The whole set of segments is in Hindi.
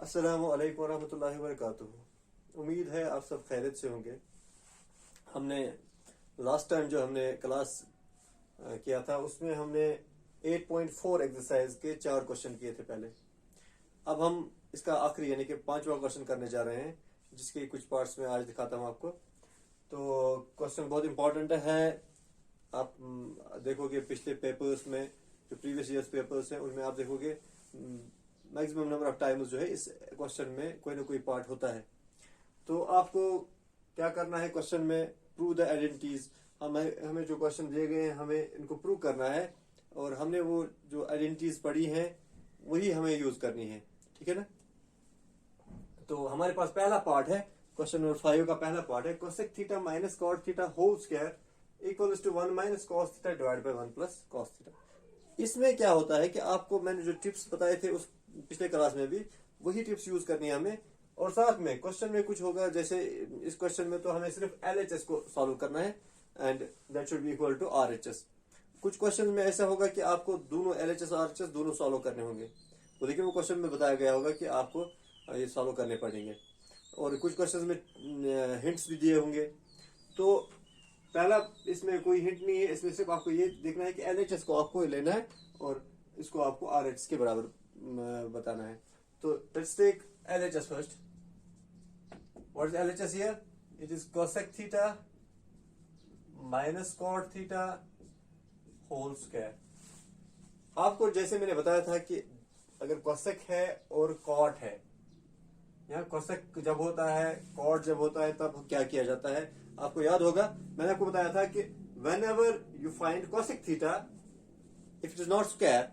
अस्सलामु अलैकुम वरहमतुल्लाहि वबरकातुहू। उम्मीद है आप सब खैरियत से होंगे। हमने लास्ट टाइम जो हमने क्लास किया था उसमें हमने 8.4 एक्सरसाइज के 4 क्वेश्चन किए थे पहले। अब हम इसका आखिरी यानी कि 5वां क्वेश्चन करने जा रहे हैं, जिसके कुछ पार्ट्स में आज दिखाता हूँ आपको। तो क्वेश्चन बहुत इंपॉर्टेंट है। आप देखोगे पिछले पेपर्स में, जो प्रीवियस ईयर्स पेपर्स हैं उनमें आप देखोगे मैक्सिमम नंबर ऑफ टाइम्स जो है इस क्वेश्चन में कोई ना कोई पार्ट होता है। तो आपको क्या करना है क्वेश्चन में, प्रूव द आइडेंटिटीज। हमें जो क्वेश्चन दिए गए हैं हमें इनको प्रूव करना है, और हमने वो जो आइडेंटिटीज पढ़ी हैं वही हमें यूज करनी है, ठीक है ना। तो हमारे पास पहला पार्ट है, क्वेश्चन नंबर 5 का पहला पार्ट है, cosec theta minus cot theta whole square equals to 1 minus cos theta divide by 1 plus cos theta. इसमें क्या होता है कि आपको मैंने जो टिप्स बताए थे उस पिछले क्लास में भी वही टिप्स यूज करनी है हमें, और साथ में क्वेश्चन में कुछ होगा। जैसे इस क्वेश्चन में तो हमें सिर्फ LHS को सॉल्व करना है and that should be equal to RHS। कुछ क्वेश्चन में ऐसा होगा कि आपको दोनों LHS और RHS दोनों सॉल्व करने होंगे, तो देखिए वो क्वेश्चन में बताया गया होगा कि आपको ये सॉल्व करने पड़ेंगे। और कुछ क्वेश्चन में हिंट्स भी दिए होंगे। तो पहला इसमें कोई हिंट नहीं है, इसमें सिर्फ आपको ये देखना है कि LHS को आपको लेना है और इसको आपको RHS के बराबर बताना है। तो let's take LHS first. What is LHS here? It is cosec theta minus cot theta whole square. आपको जैसे मैंने बताया था कि अगर कोसेक है और कॉट है, यहाँ कोसेक जब होता है कॉट जब होता है तब क्या किया जाता है, आपको याद होगा मैंने आपको बताया था कि whenever you find cosec theta, if it is not square,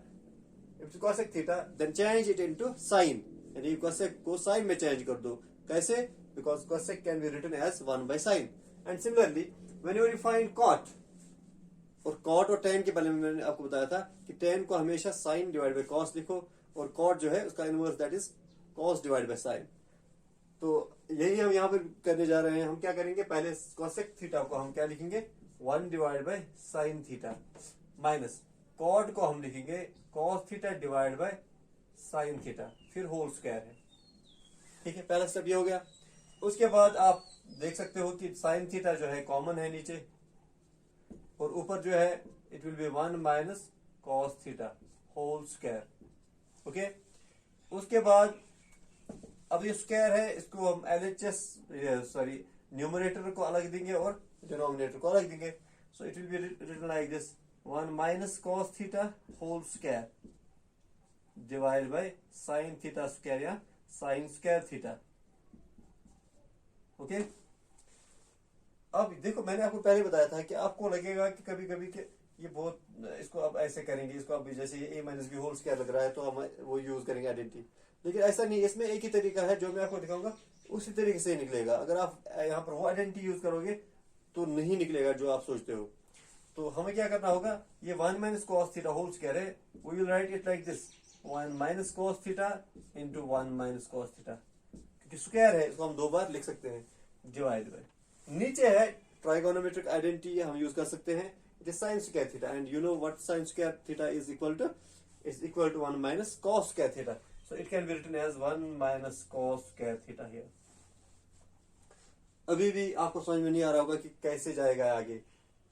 if it is cosec theta, then change it into sine, यानी cosec को sine में change कर दो। कैसे? Because cosec can be written as 1 by sine. And similarly, whenever you find cot, और cot और tan के बारे में मैंने आपको बताया था कि tan को हमेशा sine डिवाइड बाय cos लिखो, और cot जो है उसका inverse that is cos divide by sine। तो यही हम यहाँ पर करने जा रहे हैं। हम क्या करेंगे, पहले कोसेक थीटा को हम क्या लिखेंगे, 1 divide by sine theta, minus cot को हम लिखेंगे cos theta divide by sine theta, फिर होल स्क्वायर है। ठीक है, पहला स्टेप ये हो गया। उसके बाद आप देख सकते हो कि साइन थीटा जो है कॉमन है नीचे, और ऊपर जो है it will be 1 minus cos theta whole square. Okay, उसके बाद अब ये स्क्वायर है, इसको हम LHS न्यूमरेटर को अलग देंगे और डिनोमिनेटर को अलग देंगे। So it will be written like this, 1 minus cos theta whole square divide by sine theta square या साइन स्क्वायर थीटा। ओके, अब देखो मैंने आपको पहले बताया था कि आपको लगेगा कि कभी कभी कि ये बहुत, इसको अब ऐसे करेंगे, इसको अब जैसे ये a minus b whole square लग रहा है तो हम वो यूज करेंगे आइडेंटिटी, लेकिन ऐसा नहीं। इसमें एक ही तरीका है जो मैं आपको दिखाऊंगा, उसी तरीके से निकलेगा। अगर आप यहाँ पर वो आइडेंटिटी यूज करोगे तो नहीं निकलेगा जो आप सोचते हो। तो हमें क्या करना होगा, ये 1 minus cos theta whole square है, we will write it like this, 1 minus cos theta into 1 minus cos theta, क्योंकि स्क्वायर है इसको हम 2 बार लिख सकते हैं, डिवाइड बाय। नीचे है ट्राइगोनोमेट्रिक आइडेंटिटी, हम यूज कर सकते हैं, it is sine square theta, and you know what sine square theta is equal to, is equal to 1 minus cos square theta. So it can be written as 1 minus cos square theta here. अभी भी आपको समझ में नहीं आ रहा होगा कि कैसे जाएगा आगे,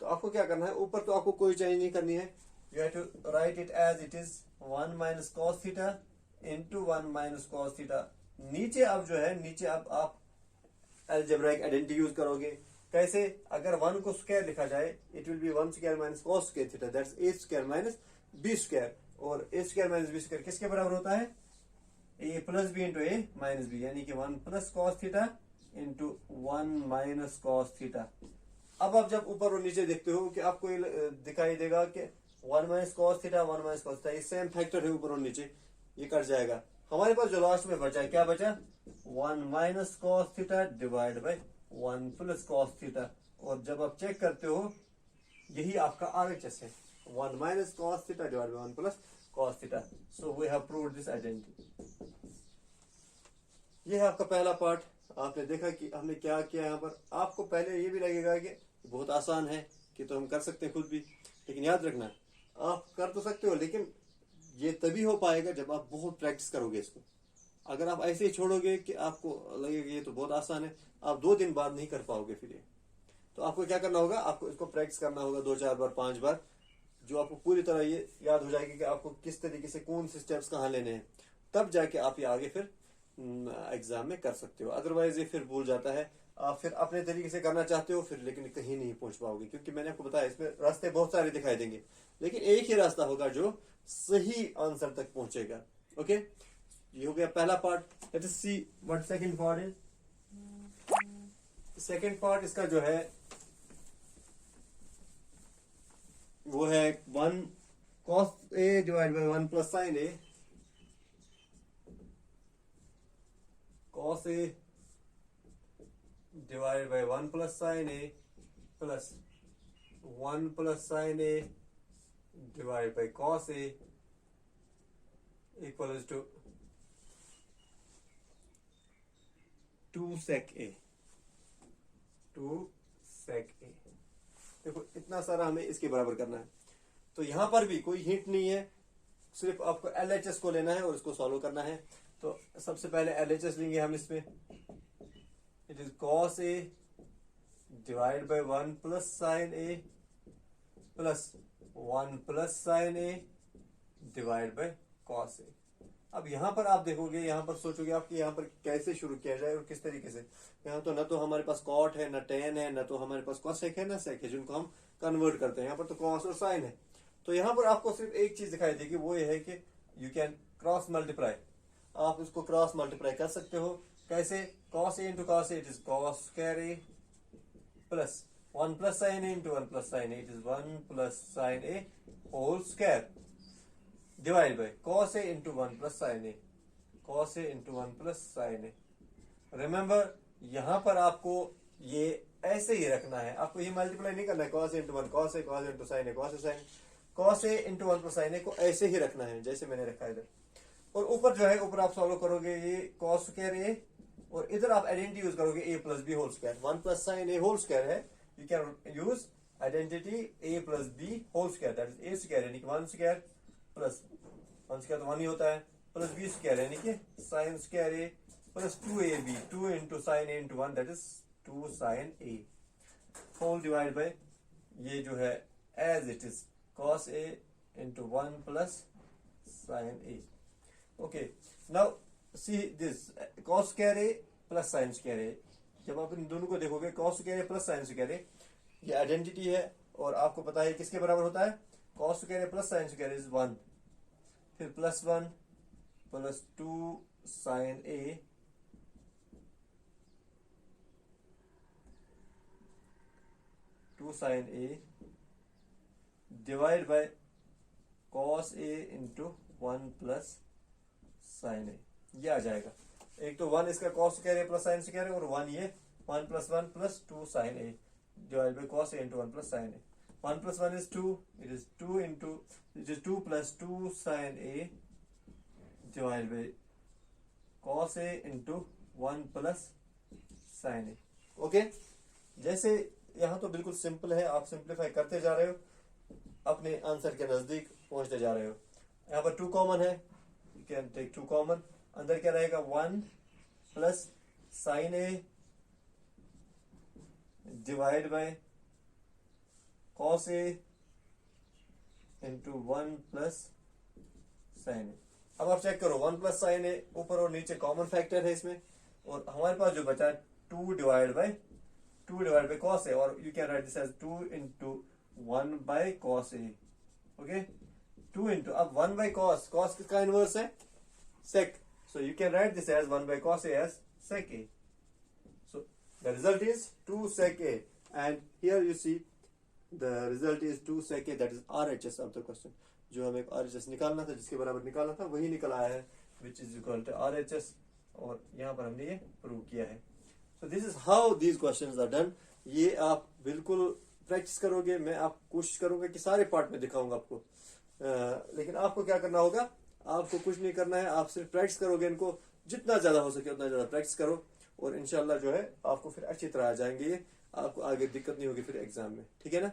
तो आपको क्या करना है, ऊपर तो आपको कोई चेंज नहीं करनी है, you have to write it as it is 1 minus cos theta into 1 minus cos theta। नीचे अब जो है, नीचे अब आप algebraic identity यूज करोगे। कैसे? अगर 1 को स्क्वायर लिखा जाए, it will be 1 square minus cos square theta, that's a square minus b square, और a square minus b square किसके बराबर होता है, a plus b into a minus b, यानी कि 1 plus cos theta into 1 minus cos theta. अब आप जब ऊपर और नीचे देखते हो कि आपको ये दिखाई देगा कि 1 minus cos theta 1 minus cos theta, ये सेम फैक्टर है ऊपर और नीचे, ये कट जाएगा। हमारे पास जो लास्ट में बचा है, क्या बचा, 1 minus cos theta divide by 1 plus cos theta, और जब आप चेक करते हो यही आपका RHS है, 1 minus cos theta divide by 1 plus cos theta. So we have proved this identity. ये है आपका पहला पार्ट। आपने देखा कि हमने क्या किया यहाँ पर। आपको पहले ये भी लगेगा कि बहुत आसान है, कि तो हम कर सकते हैं खुद भी, लेकिन याद रखना आप कर तो सकते हो, लेकिन ये तभी हो पाएगा जब आप बहुत प्रैक्टिस करोगे इसको। अगर आप ऐसे ही छोड़ोगे कि आपको लगेगा ये तो बहुत आसान है, आप 2 दिन बाद नहीं कर पाओगे फिर ये। तो आपको क्या करना होगा, आपको इसको प्रैक्टिस करना होगा 2-4 बार 5 बार, जो आपको पूरी तरह ये याद हो जाएगी कि आपको किस तरीके से कौन से स्टेप्स कहाँ लेने हैं, तब जाके आप ये आगे फिर एग्जाम में कर सकते हो। अदरवाइज ये फिर भूल जाता है, आप फिर अपने तरीके से करना चाहते हो फिर, लेकिन कहीं नहीं पहुंच पाओगे, क्योंकि मैंने आपको बताया इसमें रास्ते बहुत सारे दिखाई देंगे, लेकिन एक ही रास्ता होगा जो सही आंसर तक पहुंचेगा। ओके, ये हो गया पहला part. Let us see what second part is. Second part इसका जो है वो है 1 cos a divide by 1 plus sine a, cos a divide by 1 plus sine a plus 1 plus sine a divide by cos a equals to 2 sec a। 2 sec a, देखो इतना सारा हमें इसके बराबर करना है। तो यहां पर भी कोई हिंट नहीं है, सिर्फ आपको LHS को लेना है और इसको सॉल्व करना है। तो सबसे पहले LHS लेंगे हम इसमें। It is cos a divide by 1 plus sine a plus 1 plus sine a divide by cos a। अब यहां पर आप देखोगे, यहां पर सोचोगे आप कि यहां पर कैसे शुरू किया जाए और किस तरीके से। यहां तो न तो हमारे पास कॉट है, न टेन है, न तो हमारे पास कॉसेक है, न सेक है, जिनको हम कन्वर्ट करते हैं। यहाँ पर तो कॉस और साइन है। तो यहाँ पर आपको सिर्फ एक चीज दिखाई देगी, वो ये है कि यू कैन क्रॉस मल्टीप्लाई। आप उसको क्रॉस मल्टीप्लाई कर सकते हो। कैसे? Cos a into cos a, it is cos square a plus 1 plus sine a into 1 plus sine a, it is 1 plus sine a whole square divide by cos a into 1 plus sine a, cos a into 1 plus sine a. Remember, यहां पर आपको ये ऐसे ही रखना है, आपको ये मल्टीप्लाई नहीं करना है। cos a into 1 cos a, cos a इंटू sine a cos a sin, cos a into 1 plus sine a को ऐसे ही रखना है जैसे मैंने रखा है इधर। और ऊपर जो है, ऊपर आप सॉल्व करोगे ये cos स्क्वायर ए, और इधर आप आइडेंटिटी यूज करोगे a plus b whole square. 1 plus sine a whole square है, you can use identity a plus b whole square, that is a square यानी कि 1 स्क्वायर प्लस 1 स्क्वायर तो 1 ही होता है, प्लस बी स्क्वायर यानी कि sine square a plus 2ab, 2 into sine a into 1, that is 2 sine a whole divide by ये जो है as it is cos a into 1 plus sine a. Okay, now see this cos square a plus sine square a. जब आप इन दोनों को देखोगे, cos square a plus sine square a, ये आइडेंटिटी है और आपको पता है किसके बराबर होता है। cos square a plus sine square is 1, फिर plus 1 plus 2 sine a sine a divide by cos a into 1 plus sine a. ये आ जाएगा। एक तो 1 इसका cos square a plus sine square है, और 1 ये 1 plus 1 plus 2 sine a divide by cos a into 1 plus sine a. 1 plus 1 is 2, it is 2 into, it is 2 plus 2 sin a divided by cos a into 1 plus sin a। Okay, जैसे यहाँ तो बिल्कुल सिंपल है, आप सिंप्लीफाई करते जा रहे हो, अपने आंसर के नजदीक पहुंचते जा रहे हो। यहाँ पर 2 कॉमन है, यू कैन टेक 2 कॉमन। अंदर क्या रहेगा? 1 plus sine a divide by cos a into 1 plus sine a. अब आप चेक करो, 1 प्लस साइन ए ऊपर और नीचे कॉमन फैक्टर है इसमें, और हमारे पास जो बचा 2 डिवाइड बाय cos a, और you can write this as 2 into 1 by cos a। Okay, 2 into, अब 1 बाय cos किसका इनवर्स है? sec, so you can write this as 1 by cos a as sec a. So the result is 2 sec a, and here you see the result is 2 sec a, that is RHS of the question। जो हमें RHS निकालना था, जिसके बराबर निकालना था, वही निकल आया है, which is equal to RHS, और यहाँ पर हमने ये प्रूव किया है। So this is how these questions are done। ये आप बिल्कुल प्रैक्टिस करोगे, मैं आप कोशिश करूंगा कि सारे पार्ट में दिखाऊंगा आपको, लेकिन आपको क्या करना होगा, आपको कुछ नहीं करना है, आप सिर्फ प्रैक्टिस करोगे इनको, जितना ज्यादा हो सके उतना ज्यादा प्रैक्टिस करो, और इंशाल्लाह जो है आपको फिर अच्छी तरह आ जाएंगे ये, आपको आगे दिक्कत नहीं होगी फिर एग्जाम में, ठीक है ना।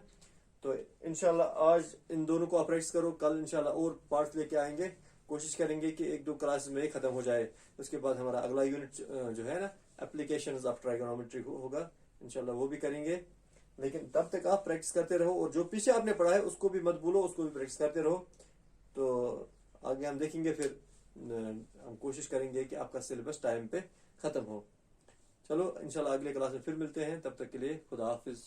तो इंशाल्लाह आज इन दोनों को आप प्रैक्टिस करो, कल इंशाल्लाह और पार्ट्स लेके आएंगे, कोशिश करेंगे कि 1-2 क्लास में ही खत्म हो जाए। उसके बाद हमारा अगला यूनिट जो है ना, एप्लीकेशंस ऑफ ट्राइगोनोमेट्री होगा, इंशाल्लाह वो भी करेंगे। लेकिन तब तक आप प्रैक्टिस करते रहो, और जो पीछे आपने पढ़ा है उसको भी मत भूलो, उसको भी प्रैक्टिस करते रहो। तो आगे हम देखेंगे, फिर हम कोशिश करेंगे कि आपका सिलेबस टाइम पे खत्म हो। चलो इंशाल्लाह अगले क्लास में फिर मिलते हैं, तब तक के लिए खुदा हाफिज।